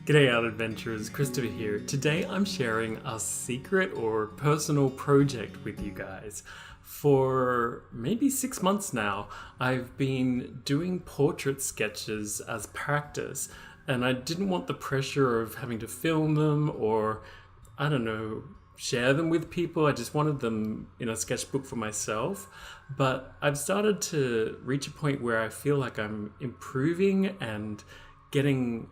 G'day Art Adventurers, Christopher here. Today I'm sharing a secret or personal project with you guys. For maybe 6 months now, I've been doing portrait sketches as practice, and I didn't want the pressure of having to film them or, I don't know, share them with people. I just wanted them in a sketchbook for myself. But I've started to reach a point where I feel like I'm improving and getting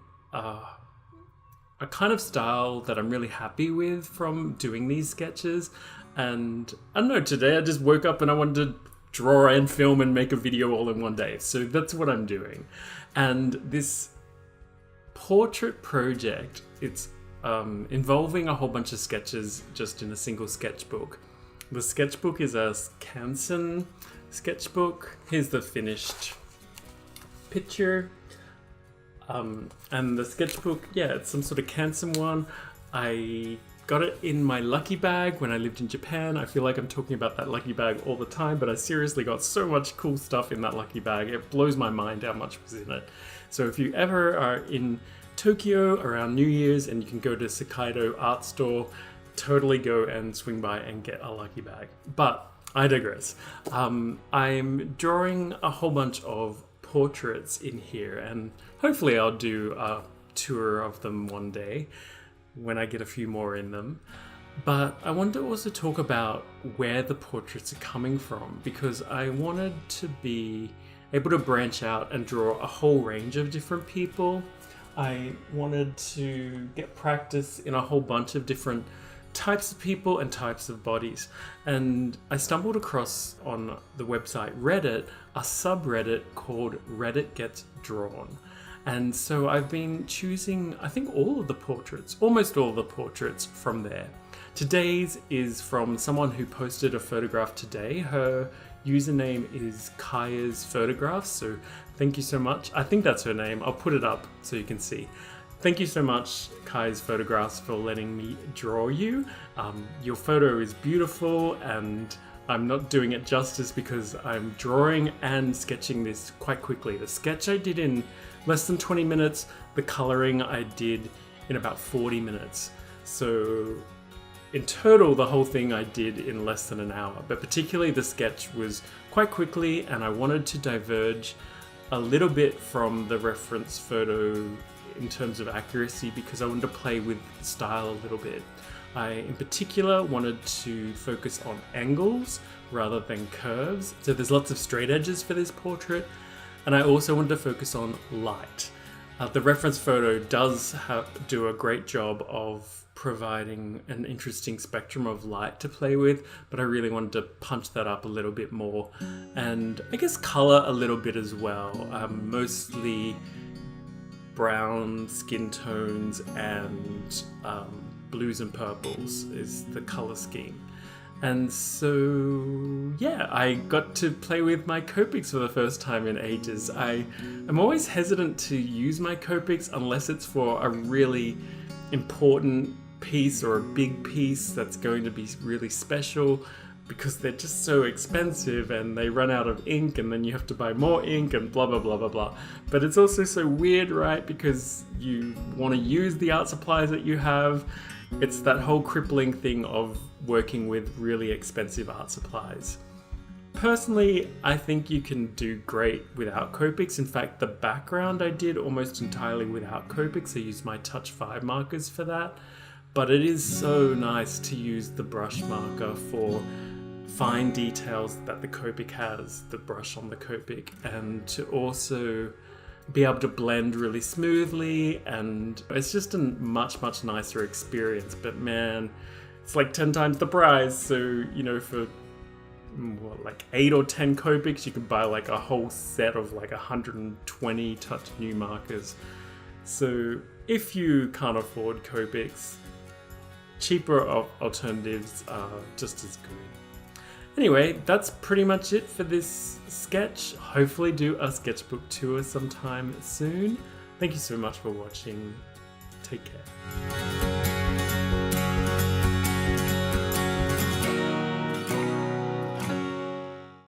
a kind of style that I'm really happy with from doing these sketches. And I don't know, today I just woke up and I wanted to draw and film and make a video all in one day. So that's what I'm doing. And this portrait project, it's involving a whole bunch of sketches just in a single sketchbook. The sketchbook is a Canson sketchbook. Here's the finished picture. And the sketchbook, yeah, it's some sort of Canson one. I got it in my lucky bag when I lived in Japan. I feel like I'm talking about that lucky bag all the time, but I seriously got so much cool stuff in that lucky bag. It blows my mind how much was in it. So if you ever are in Tokyo around New Year's and you can go to Sakaido art store, totally go and swing by and get a lucky bag. But I digress. I'm drawing a whole bunch of portraits in here, and hopefully I'll do a tour of them one day when I get a few more in them. But I wanted to also talk about where the portraits are coming from, because I wanted to be able to branch out and draw a whole range of different people. I wanted to get practice in a whole bunch of different types of people and types of bodies. And I stumbled across on the website Reddit a subreddit called redditgetsdrawn. And so I've been choosing, I think, almost all of the portraits from there. Today's is from someone who posted a photograph today. Her username is kayasphotographs, so thank you so much. I think that's her name. I'll put it up so you can see. Thank you so much, kayasphotographs, for letting me draw you. Your photo is beautiful, and I'm not doing it justice because I'm drawing and sketching this quite quickly. The sketch I did in less than 20 minutes, the coloring I did in about 40 minutes. So in total, the whole thing I did in less than an hour, but particularly the sketch was quite quickly, and I wanted to diverge a little bit from the reference photo in terms of accuracy because I wanted to play with the style a little bit. I, in particular, wanted to focus on angles rather than curves. So there's lots of straight edges for this portrait. And I also wanted to focus on light. The reference photo does do a great job of providing an interesting spectrum of light to play with, but I really wanted to punch that up a little bit more. And I guess color a little bit as well. Mostly brown skin tones and blues and purples is the color scheme. And so, yeah, I got to play with my copics for the first time in ages. I'm always hesitant to use my copics unless it's for a really important piece or a big piece that's going to be really special, because they're just so expensive and they run out of ink and then you have to buy more ink and blah, blah, blah, blah, blah. But it's also so weird, right? Because you want to use the art supplies that you have. It's that whole crippling thing of working with really expensive art supplies. Personally, I think you can do great without copics. In fact, the background I did almost entirely without copics. I used my TouchFive markers for that. But it is so nice to use the brush marker for fine details that the copic has, the brush on the copic, and to also be able to blend really smoothly, and it's just a much nicer experience. But man, it's like 10 times the price. So, you know, for like 8 or 10 copics, you could buy like a whole set of like 120 Touch New markers. So if you can't afford copics, cheaper alternatives are just as good. Anyway, that's pretty much it for this sketch. Hopefully do a sketchbook tour sometime soon. Thank you so much for watching. Take care.